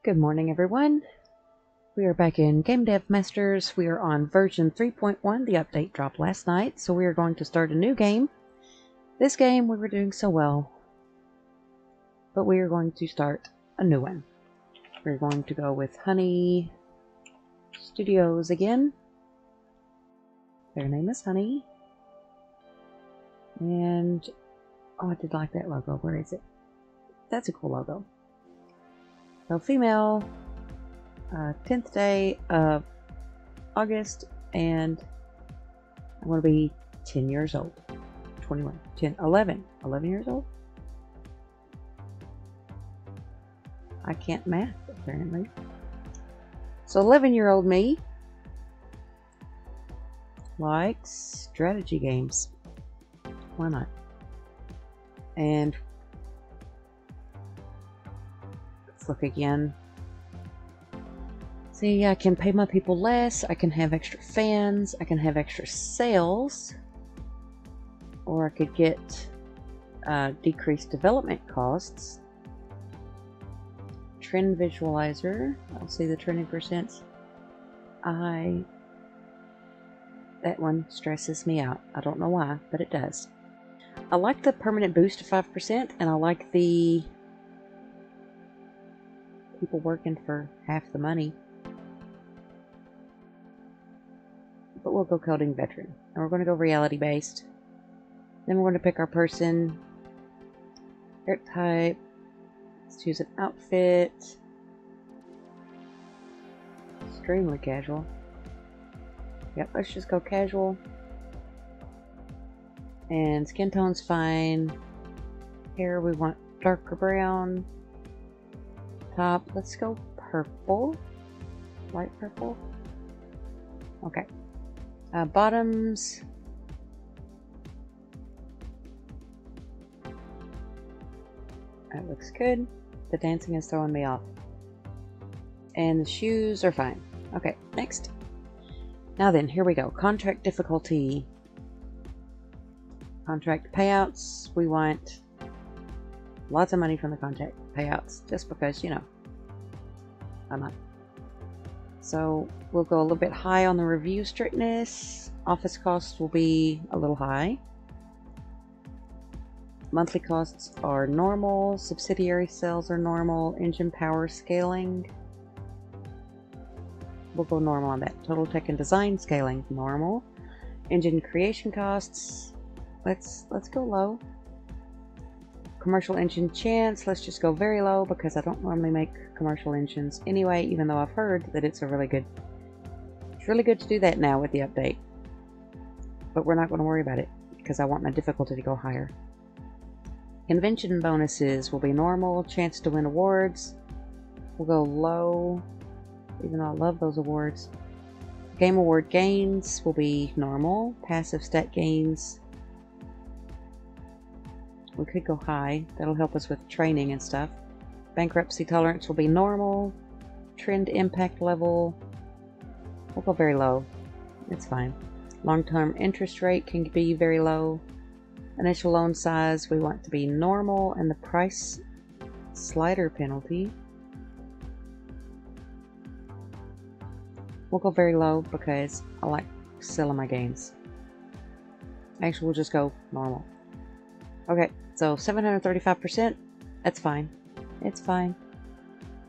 Good morning, everyone. We are back in Game Dev Masters. We are on version 3.1. The update dropped last night, so we are going to start a new game. This game we were doing so well, but we are going to start a new one. We're going to go with Honey Studios again. Their name is Honey. And, oh, I did like that logo. Where is it? That's a cool logo. So female, 10th day of August, and I'm going to be 10 years old. 21, 10, 11 years old? I can't math, apparently. So 11-year-old me likes strategy games. Why not? And let's look again. See, I can pay my people less, I can have extra fans, I can have extra sales, or I could get decreased development costs. Trend visualizer, I'll see the trending percents. That one stresses me out. I don't know why, but it does. I like the permanent boost of 5%, and I like the people working for half the money. But we'll go coding veteran. And we're going to go reality based. Then we're going to pick our person. Hair type. Let's choose an outfit. Extremely casual. Yep, let's just go casual. And skin tone's fine. Hair, we want darker brown. Top, let's go purple. Light purple. Okay. Bottoms. That looks good. The dancing is throwing me off. And the shoes are fine. Okay, next. Now then, here we go. Contract difficulty. Contract payouts. We want lots of money from the contract payouts, just because, you know, I'm not. So we'll go a little bit high on the review strictness. Office costs will be a little high. Monthly costs are normal. Subsidiary sales are normal. Engine power scaling, we'll go normal on that. Total tech and design scaling, normal. Engine creation costs, let's go low. Commercial engine chance, let's just go very low, because I don't normally make commercial engines anyway, even though I've heard that it's really good to do that now with the update. But we're not going to worry about it, because I want my difficulty to go higher. Convention bonuses will be normal. Chance to win awards, we'll go low, even though I love those awards. Game award gains will be normal. Passive stat gains, we could go high. That'll help us with training and stuff. Bankruptcy tolerance will be normal. Trend impact level, we'll go very low. It's fine. Long-term interest rate can be very low. Initial loan size we want to be normal. And the price slider penalty, we'll go very low, because I like selling my games. Actually, we'll just go normal. Okay, so 735%, that's fine. It's fine.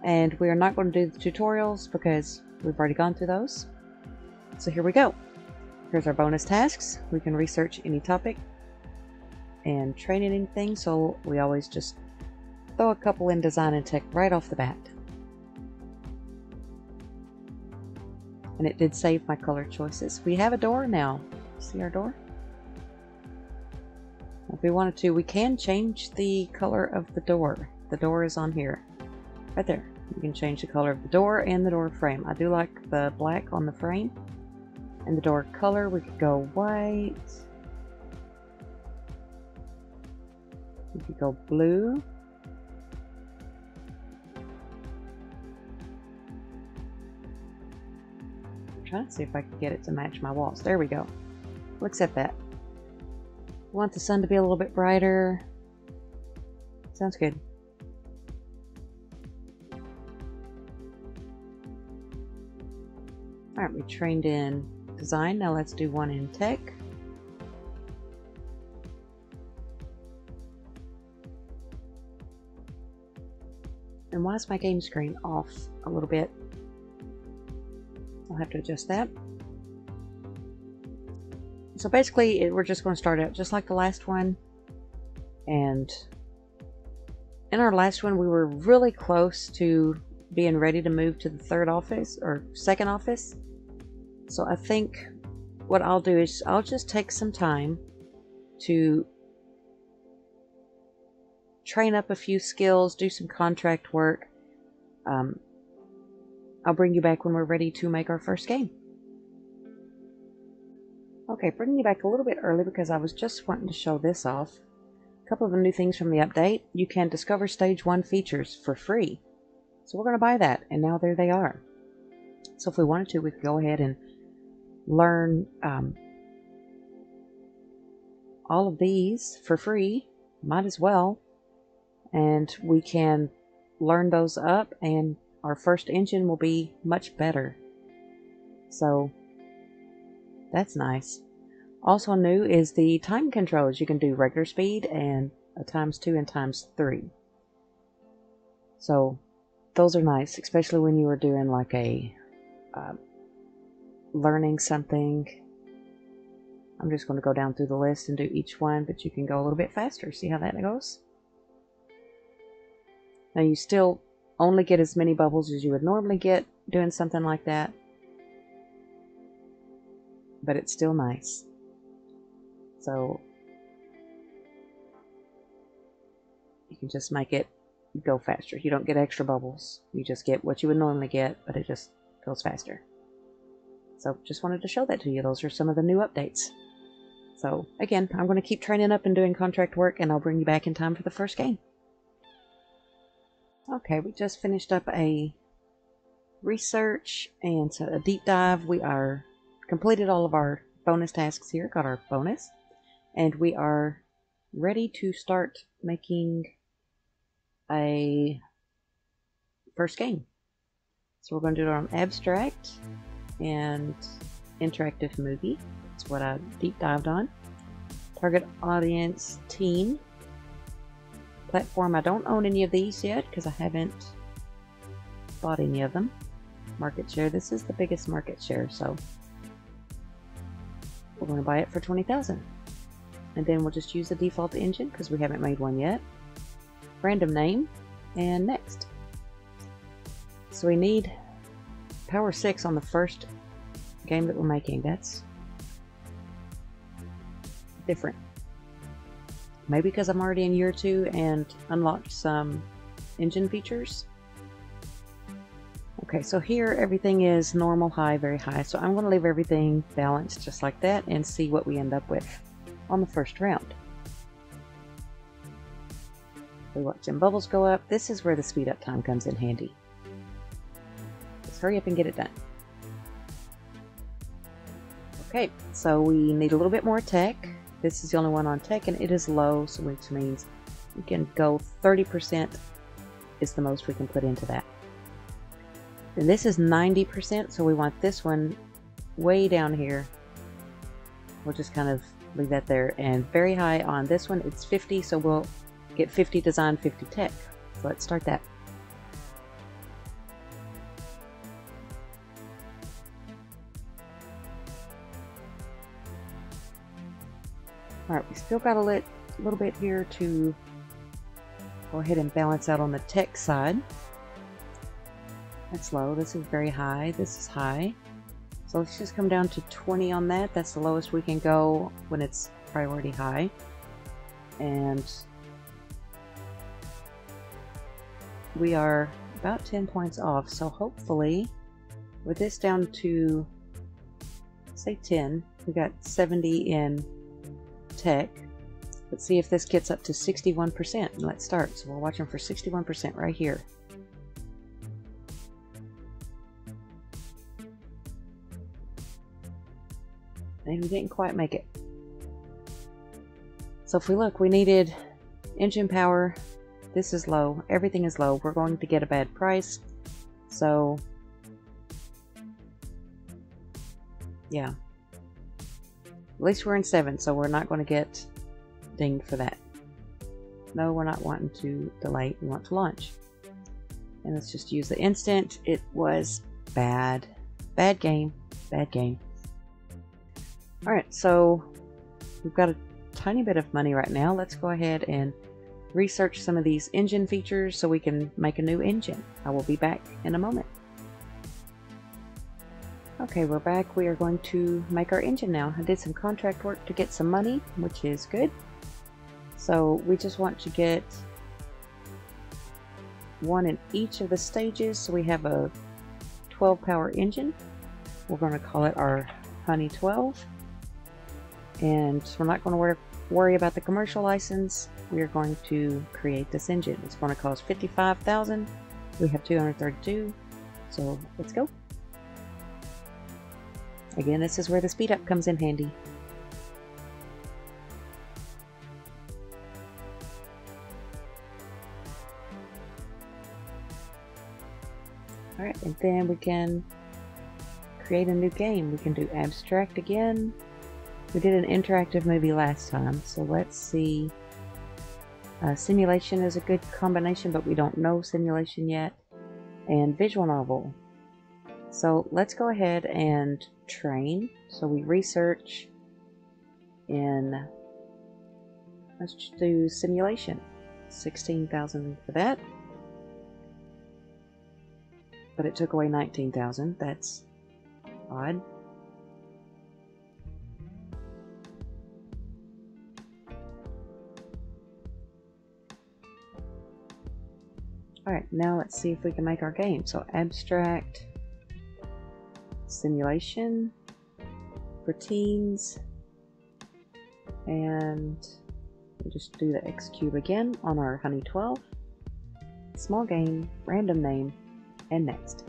And we are not going to do the tutorials, because we've already gone through those. So here we go. Here's our bonus tasks. We can research any topic and train anything, so we always just throw a couple in design and tech right off the bat. And it did save my color choices. We have a door now. See our door? If we wanted to, we can change the color of the door. The door is on here. Right there. You can change the color of the door and the door frame. I do like the black on the frame. And the door color, we could go white. We could go blue. I'm trying to see if I can get it to match my walls. There we go. We'll accept that. We want the sun to be a little bit brighter. Sounds good. Alright, we trained in design. Now let's do one in tech. And why is my game screen off a little bit? I'll have to adjust that. So basically, we're just going to start out just like the last one. And in our last one, we were really close to being ready to move to the third office or second office. So I think what I'll do is I'll just take some time to train up a few skills, do some contract work. I'll bring you back when we're ready to make our first game. Okay, bringing you back a little bit early because I was just wanting to show this off. A couple of the new things from the update. You can discover stage 1 features for free. So we're going to buy that, and now there they are. So if we wanted to, we could go ahead and learn all of these for free. Might as well. And we can learn those up, and our first engine will be much better. So that's nice. Also new is the time controls. You can do regular speed and a ×2 and ×3. So those are nice, especially when you are doing like a learning something. I'm just going to go down through the list and do each one, but you can go a little bit faster. See how that goes? Now you still only get as many bubbles as you would normally get doing something like that, but it's still nice. So you can just make it go faster. You don't get extra bubbles. You just get what you would normally get, but it just goes faster. So just wanted to show that to you. Those are some of the new updates. So again, I'm going to keep training up and doing contract work, and I'll bring you back in time for the first game. Okay, we just finished up a research and so a deep dive. We are completed all of our bonus tasks here, got our bonus, and we are ready to start making a first game. So we're going to do it on abstract and interactive movie. That's what I deep dived on. Target audience teen. Platform, I don't own any of these yet because I haven't bought any of them. Market share, this is the biggest market share, so we're going to buy it for 20,000. And then we'll just use the default engine because we haven't made one yet. Random name, and next. So we need power 6 on the first game that we're making. That's different. Maybe because I'm already in year 2 and unlocked some engine features. Okay, so here everything is normal, high, very high. So I'm going to leave everything balanced just like that and see what we end up with on the first round. We watch some bubbles go up. This is where the speed up time comes in handy. Let's hurry up and get it done. Okay, so we need a little bit more tech. This is the only one on tech, and it is low, so which means we can go 30% is the most we can put into that. And this is 90%, so we want this one way down here. We'll just kind of leave that there. And very high on this one, it's 50, so we'll get 50 design, 50 tech. So let's start that. Alright, we still got a little bit here to go ahead and balance out on the tech side. That's low. This is very high. This is high. So let's just come down to 20 on that. That's the lowest we can go when it's priority high. And we are about 10 points off. So hopefully, with this down to, say 10, we got 70 in tech. Let's see if this gets up to 61%. And let's start. So we're watching for 61% right here. And we didn't quite make it. So if we look, we needed engine power. This is low. Everything is low. We're going to get a bad price. So Yeah. At least we're in 7, so we're not going to get dinged for that. No, we're not wanting to delay. We want to launch. And let's just use the instant. It was bad. Bad game. Bad game. Alright, so we've got a tiny bit of money right now. Let's go ahead and research some of these engine features so we can make a new engine. I will be back in a moment. Okay, we're back. We are going to make our engine now. I did some contract work to get some money, which is good. So we just want to get one in each of the stages. So we have a 12 power engine. We're going to call it our Honey 12. And we're not going to worry about the commercial license. We are going to create this engine. It's going to cost $55,000. We have 232. So let's go. Again, this is where the speed up comes in handy. Alright, and then we can create a new game. We can do abstract again. We did an interactive movie last time, so let's see. Simulation is a good combination, but we don't know simulation yet. And visual novel. So let's go ahead and train. So we research in, let's just do simulation. 16,000 for that. But it took away 19,000. That's odd. Alright, now let's see if we can make our game. So abstract, simulation for teens, and we'll just do the X cube again on our Honey 12. Small game, random name, and next.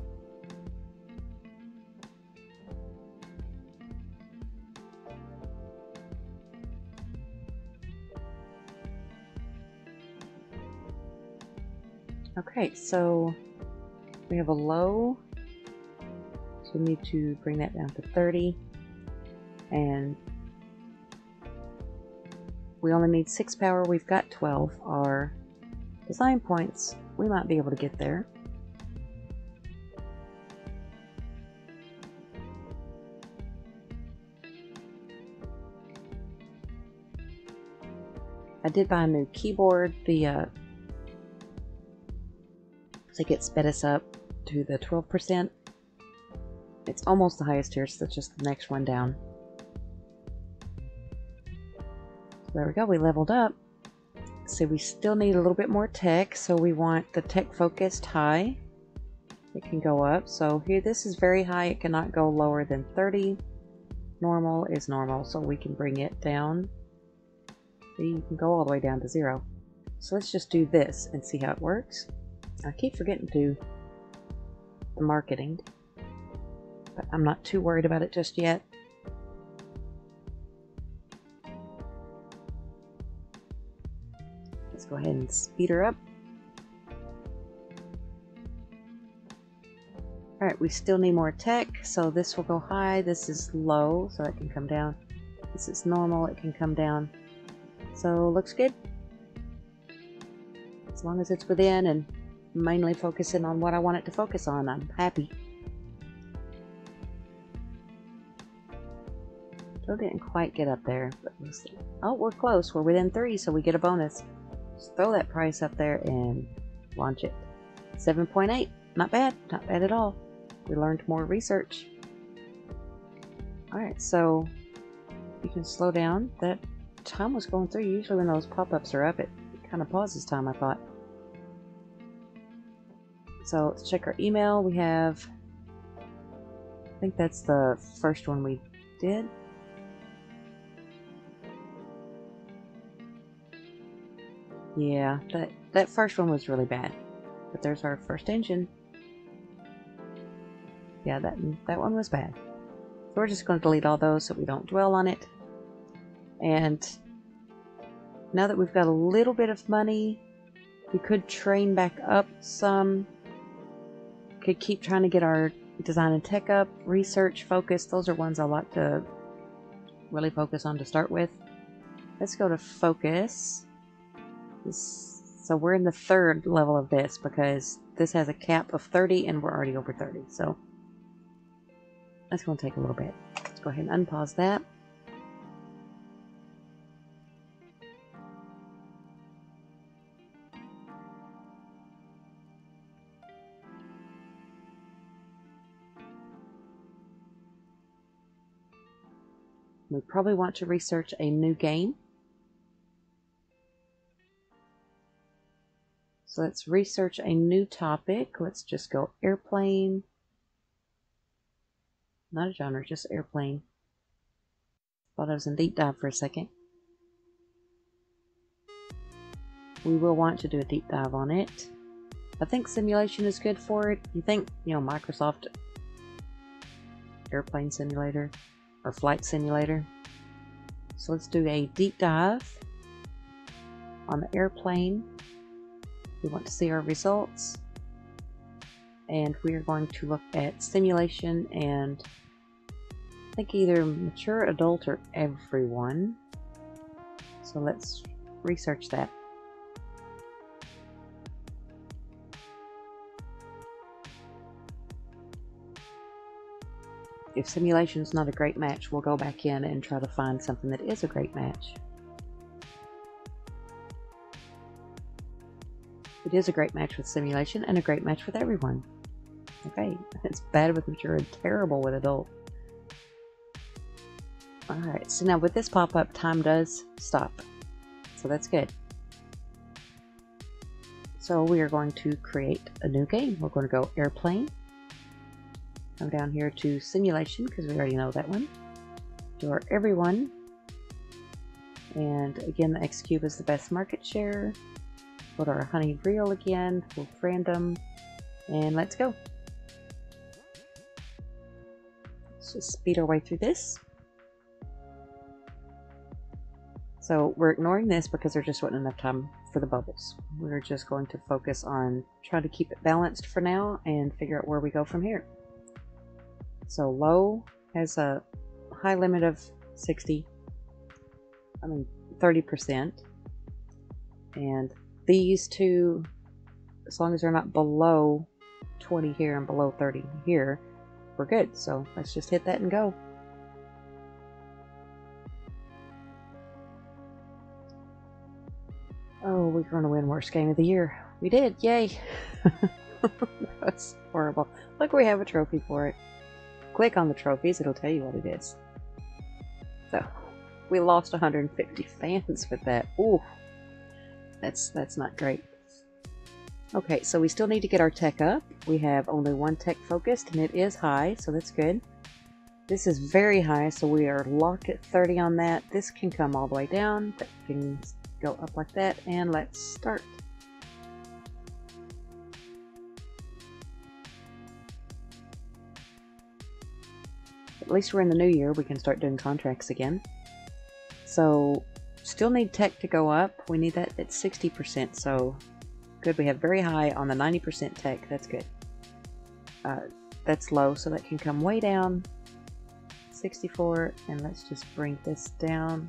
Okay, so we have a low, so we need to bring that down to 30, and we only need 6 power. We've got 12. Our design points, we might be able to get there. I did buy a new keyboard. I think it sped us up to the 12%. It's almost the highest tier, so that's just the next one down. So there we go, we leveled up. So we still need a little bit more tech, so we want the tech focused high. It can go up. So here, this is very high, it cannot go lower than 30. Normal is normal, so we can bring it down. See, you can go all the way down to 0. So let's just do this and see how it works. I keep forgetting to do the marketing, but I'm not too worried about it just yet. Let's go ahead and speed her up. Alright, we still need more tech, so this will go high, this is low, so it can come down. This is normal, it can come down. So, looks good. As long as it's within and mainly focusing on what I want it to focus on, I'm happy. Still didn't quite get up there, but we'll see. Oh, we're close. We're within 3, so we get a bonus. Just throw that price up there and launch it. 7.8. Not bad. Not bad at all. We learned more research. Alright, so you can slow down. That time was going through. Usually when those pop-ups are up, it kind of pauses time, I thought. So let's check our email. We have, I think that's the first one we did. Yeah, that first one was really bad. But there's our first engine. Yeah, that one was bad. So we're just going to delete all those so we don't dwell on it. And now that we've got a little bit of money, we could train back up some. Could keep trying to get our Design and tech up, research, focus. Those are ones I like to really focus on to start with. Let's go to focus. So we're in the 3rd level of this because this has a cap of 30 and we're already over 30. So that's going to take a little bit. Let's go ahead and unpause that. We probably want to research a new game. So let's research a new topic. Let's just go airplane. Not a genre, just airplane. Thought I was in deep dive for a second. We will want to do a deep dive on it. I think simulation is good for it. You think, Microsoft Airplane Simulator or Flight Simulator. So let's do a deep dive on the airplane. We want to see our results. And we are going to look at simulation and I think either mature, adult, or everyone. So let's research that. If simulation is not a great match, we'll go back in and try to find something that is a great match. It is a great match with simulation and a great match with everyone. Okay, it's bad with mature and terrible with adult. Alright, so now with this pop-up, time does stop. So that's good. So we are going to create a new game. We're going to go airplane. Come down here to simulation because we already know that one. Do our everyone. And again, the X cube is the best market share. Go to our honey reel again, we'll random, and let's go. Let's just speed our way through this. So we're ignoring this because there just wasn't enough time for the bubbles. We're just going to focus on trying to keep it balanced for now and figure out where we go from here. So low has a high limit of 30%. And these two, as long as they're not below 20 here and below 30 here, we're good. So let's just hit that and go. Oh, we're going to win worst game of the year. We did, yay! That's horrible. Look, we have a trophy for it. Click on the trophies, it'll tell you what it is. So, we lost 150 fans with that. Ooh, that's not great. Okay, so we still need to get our tech up. We have only one tech focused, and it is high, so that's good. This is very high, so we are locked at 30 on that. This can come all the way down. That can go up like that, and let's start. At least we're in the new year, we can start doing contracts again. So, still need tech to go up. We need that at 60%, so good. We have very high on the 90% tech, that's good. That's low, so that can come way down. 64, and let's just bring this down.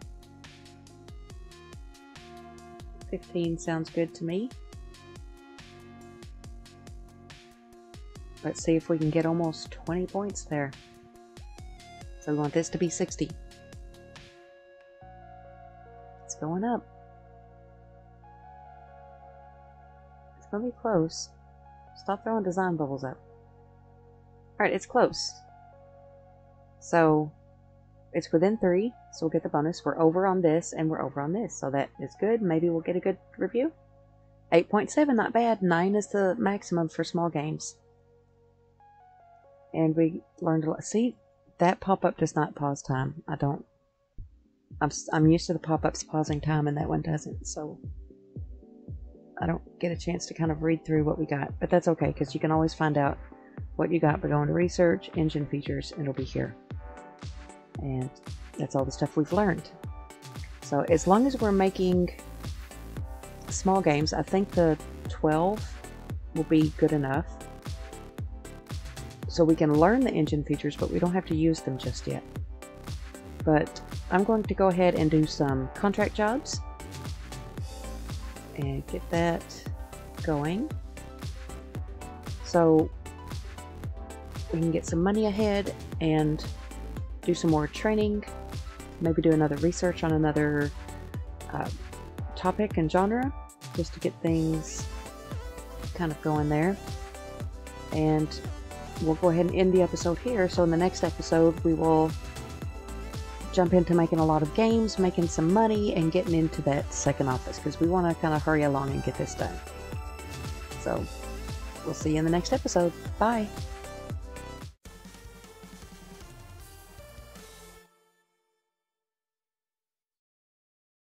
15 sounds good to me. Let's see if we can get almost 20 points there. So we want this to be 60. It's going up. It's going to be close. Stop throwing design bubbles up. Alright, it's close. So, it's within 3, so we'll get the bonus. We're over on this, and we're over on this, so that is good. Maybe we'll get a good review. 8.7, not bad. 9 is the maximum for small games. And we learned a lot. See, that pop-up does not pause time. I'm used to the pop-ups pausing time, and that one doesn't, so I don't get a chance to kind of read through what we got. But that's okay, because you can always find out what you got by going to research, engine features, and it'll be here. And that's all the stuff we've learned. So as long as we're making small games, I think the 12 will be good enough. so we can learn the engine features, but we don't have to use them just yet. But I'm going to go ahead and do some contract jobs and get that going, so we can get some money ahead and do some more training, maybe do another research on another topic and genre, just to get things kind of going there. And we'll go ahead and end the episode here. So in the next episode we will jump into making a lot of games, making some money, and getting into that second office, because we want to kind of hurry along and get this done. So we'll see you in the next episode. Bye!